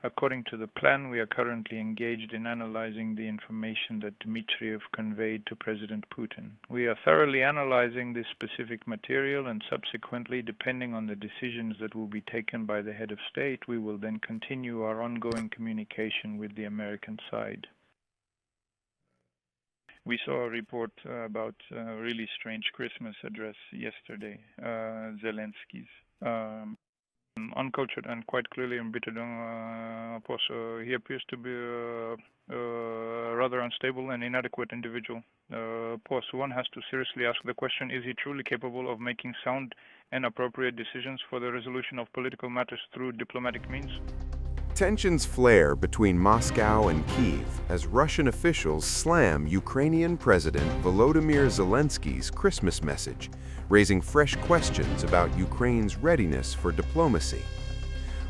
According to the plan, we are currently engaged in analyzing the information that Dmitriev conveyed to President Putin. We are thoroughly analyzing this specific material, and subsequently, depending on the decisions that will be taken by the head of state, we will then continue our ongoing communication with the American side. We saw a report about a really strange Christmas address yesterday, Zelensky's. Uncultured and quite clearly embittered. He appears to be a rather unstable and inadequate individual. One has to seriously ask the question, is he truly capable of making sound and appropriate decisions for the resolution of political matters through diplomatic means? Tensions flare between Moscow and Kyiv as Russian officials slam Ukrainian President Volodymyr Zelensky's Christmas message, raising fresh questions about Ukraine's readiness for diplomacy.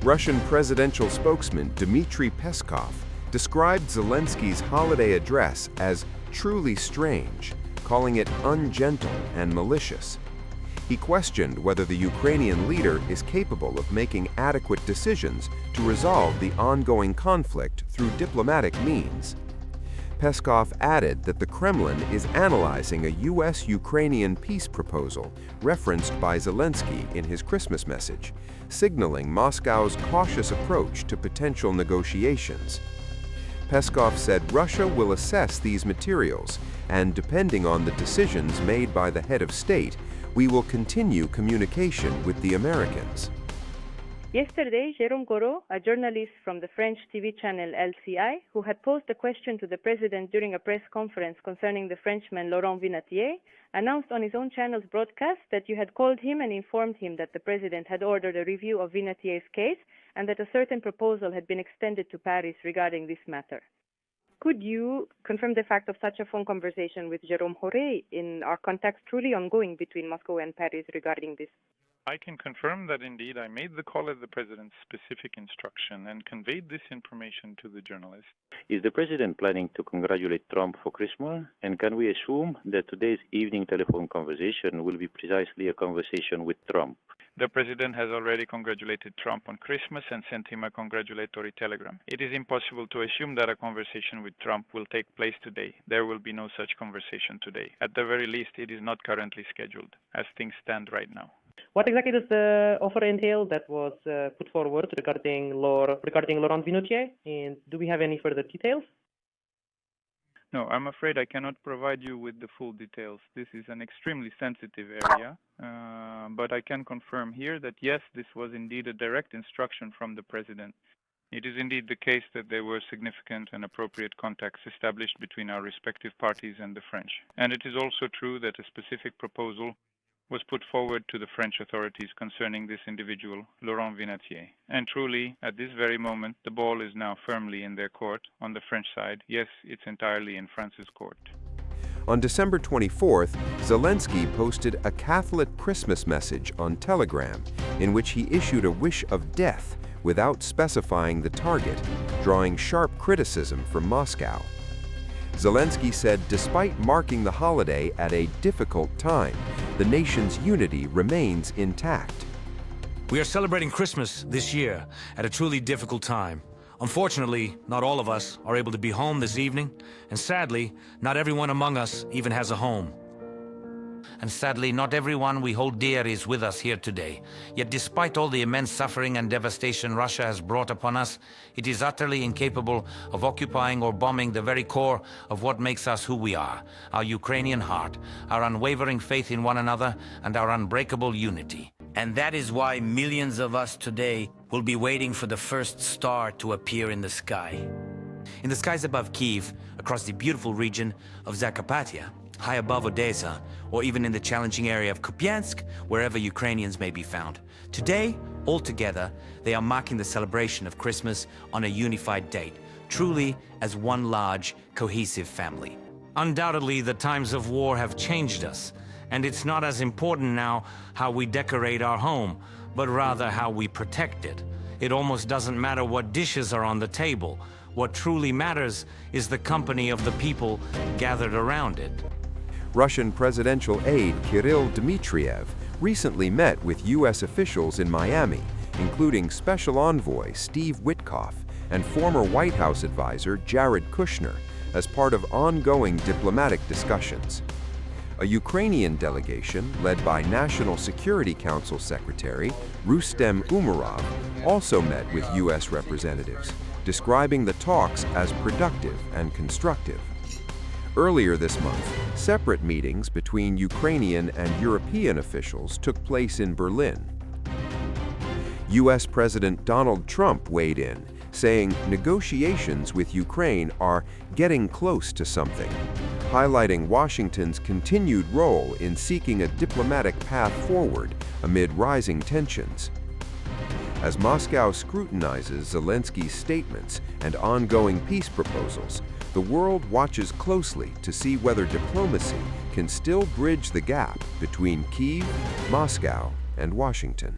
Russian presidential spokesman Dmitri Peskov described Zelensky's holiday address as truly strange, calling it ungentle and malicious. He questioned whether the Ukrainian leader is capable of making adequate decisions to resolve the ongoing conflict through diplomatic means. Peskov added that the Kremlin is analyzing a US-Ukrainian peace proposal referenced by Zelensky in his Christmas message, signaling Moscow's cautious approach to potential negotiations. Peskov said Russia will assess these materials, and depending on the decisions made by the head of state, we will continue communication with the Americans. Yesterday, Jérôme Gouraud, a journalist from the French TV channel LCI, who had posed a question to the president during a press conference concerning the Frenchman Laurent Vinatier, announced on his own channel's broadcast that you had called him and informed him that the president had ordered a review of Vinatier's case and that a certain proposal had been extended to Paris regarding this matter. Could you confirm the fact of such a phone conversation with Jérôme Gouraud in our contacts truly ongoing between Moscow and Paris regarding this? I can confirm that indeed I made the call at the president's specific instruction and conveyed this information to the journalist. Is the president planning to congratulate Trump for Christmas? And can we assume that today's evening telephone conversation will be precisely a conversation with Trump? The president has already congratulated Trump on Christmas and sent him a congratulatory telegram. It is impossible to assume that a conversation with Trump will take place today. There will be no such conversation today. At the very least, it is not currently scheduled, as things stand right now. What exactly does the offer entail that was put forward regarding Laurent Vinatier? And do we have any further details? No, I'm afraid I cannot provide you with the full details. This is an extremely sensitive area, but I can confirm here that yes, this was indeed a direct instruction from the president. It is indeed the case that there were significant and appropriate contacts established between our respective parties and the French. And it is also true that a specific proposal was put forward to the French authorities concerning this individual, Laurent Vinatier. And truly, at this very moment, the ball is now firmly in their court. On the French side, yes, it's entirely in France's court. On December 24th, Zelensky posted a Catholic Christmas message on Telegram in which he issued a wish of death without specifying the target, drawing sharp criticism from Moscow. Zelensky said despite marking the holiday at a difficult time, the nation's unity remains intact. We are celebrating Christmas this year at a truly difficult time. Unfortunately, not all of us are able to be home this evening, and sadly, not everyone among us even has a home. And sadly, not everyone we hold dear is with us here today. Yet despite all the immense suffering and devastation Russia has brought upon us, it is utterly incapable of occupying or bombing the very core of what makes us who we are, our Ukrainian heart, our unwavering faith in one another, and our unbreakable unity. And that is why millions of us today will be waiting for the first star to appear in the sky. In the skies above Kyiv, across the beautiful region of Zakarpattia, high above Odessa, or even in the challenging area of Kupiansk, wherever Ukrainians may be found. Today, all together, they are marking the celebration of Christmas on a unified date, truly as one large, cohesive family. Undoubtedly, the times of war have changed us, and it's not as important now how we decorate our home, but rather how we protect it. It almost doesn't matter what dishes are on the table. What truly matters is the company of the people gathered around it. Russian presidential aide Kirill Dmitriev recently met with U.S. officials in Miami, including Special Envoy Steve Witkoff and former White House advisor Jared Kushner as part of ongoing diplomatic discussions. A Ukrainian delegation, led by National Security Council Secretary Rustem Umerov, also met with U.S. representatives, describing the talks as productive and constructive. Earlier this month, separate meetings between Ukrainian and European officials took place in Berlin. U.S. President Donald Trump weighed in, saying negotiations with Ukraine are getting close to something, highlighting Washington's continued role in seeking a diplomatic path forward amid rising tensions. As Moscow scrutinizes Zelensky's statements and ongoing peace proposals, the world watches closely to see whether diplomacy can still bridge the gap between Kyiv, Moscow, and Washington.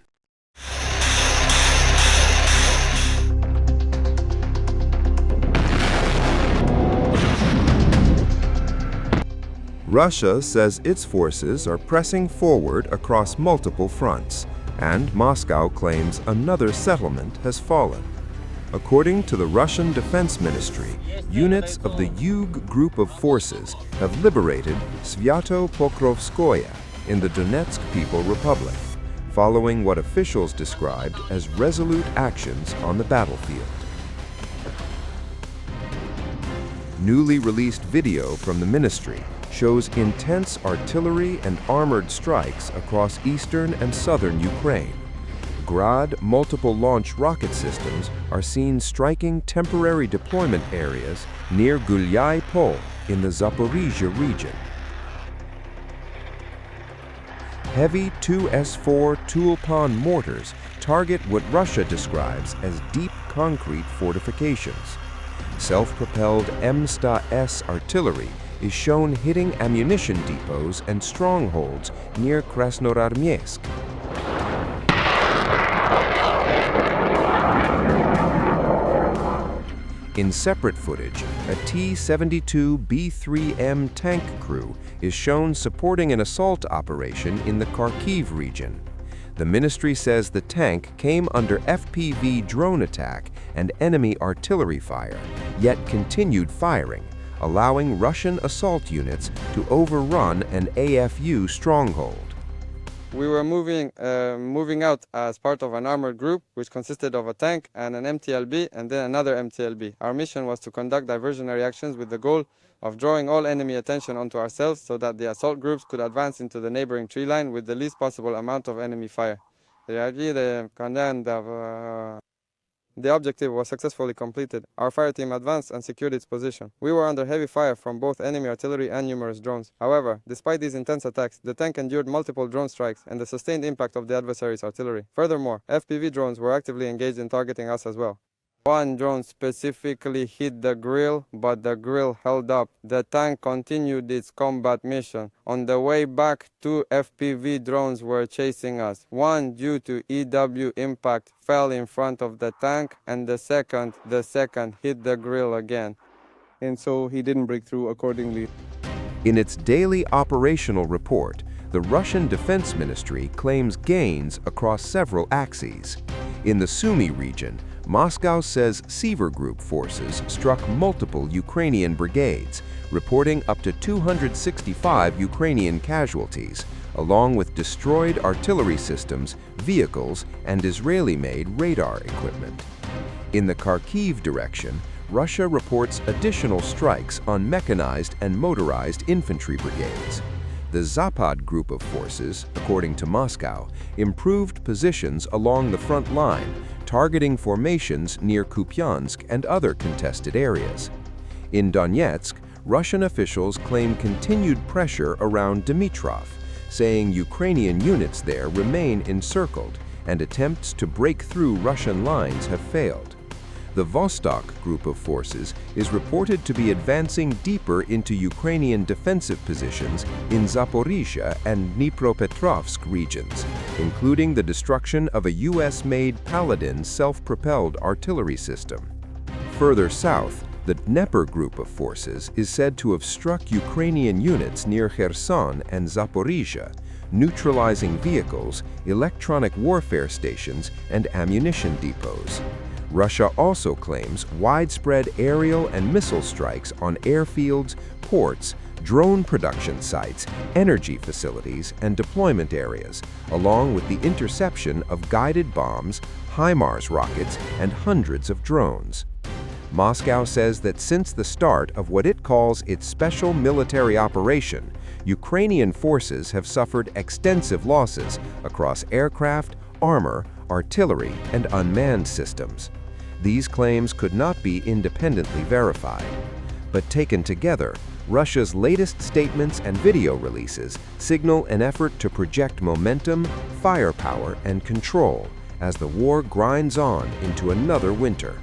Russia says its forces are pressing forward across multiple fronts, and Moscow claims another settlement has fallen. According to the Russian Defense Ministry, units of the Yug group of forces have liberated Svyato-Pokrovskoye in the Donetsk People Republic, following what officials described as resolute actions on the battlefield. Newly released video from the ministry shows intense artillery and armored strikes across eastern and southern Ukraine. Grad multiple launch rocket systems are seen striking temporary deployment areas near Gulyai Pol in the Zaporizhia region. Heavy 2S4 Tulpan mortars target what Russia describes as deep concrete fortifications. Self-propelled M-S artillery is shown hitting ammunition depots and strongholds near Krasnoarmeysk. In separate footage, a T-72B3M tank crew is shown supporting an assault operation in the Kharkiv region. The ministry says the tank came under FPV drone attack and enemy artillery fire, yet continued firing, allowing Russian assault units to overrun an AFU stronghold. We were moving out as part of an armored group which consisted of a tank and an MTLB and then another MTLB. Our mission was to conduct diversionary actions with the goal of drawing all enemy attention onto ourselves so that the assault groups could advance into the neighboring tree line with the least possible amount of enemy fire. The objective was successfully completed. Our fire team advanced and secured its position. We were under heavy fire from both enemy artillery and numerous drones. However, despite these intense attacks, the tank endured multiple drone strikes and the sustained impact of the adversary's artillery. Furthermore, FPV drones were actively engaged in targeting us as well. One drone specifically hit the grill, but the grill held up. The tank continued its combat mission. On the way back, 2 FPV drones were chasing us. One, due to EW impact, fell in front of the tank, and the second hit the grill again. And so he didn't break through accordingly. In its daily operational report, the Russian Defense Ministry claims gains across several axes. In the Sumy region, Moscow says Sever Group forces struck multiple Ukrainian brigades, reporting up to 265 Ukrainian casualties, along with destroyed artillery systems, vehicles, and Israeli-made radar equipment. In the Kharkiv direction, Russia reports additional strikes on mechanized and motorized infantry brigades. The Zapad group of forces, according to Moscow, improved positions along the front line, targeting formations near Kupiansk and other contested areas. In Donetsk, Russian officials claim continued pressure around Dmitrov, saying Ukrainian units there remain encircled and attempts to break through Russian lines have failed. The Vostok group of forces is reported to be advancing deeper into Ukrainian defensive positions in Zaporizhia and Dnipropetrovsk regions, including the destruction of a US-made Paladin self-propelled artillery system. Further south, the Dnieper group of forces is said to have struck Ukrainian units near Kherson and Zaporizhia, neutralizing vehicles, electronic warfare stations, and ammunition depots. Russia also claims widespread aerial and missile strikes on airfields, ports, drone production sites, energy facilities, and deployment areas, along with the interception of guided bombs, HIMARS rockets, and hundreds of drones. Moscow says that since the start of what it calls its special military operation, Ukrainian forces have suffered extensive losses across aircraft, armor, artillery, and unmanned systems. These claims could not be independently verified. But taken together, Russia's latest statements and video releases signal an effort to project momentum, firepower, and control as the war grinds on into another winter.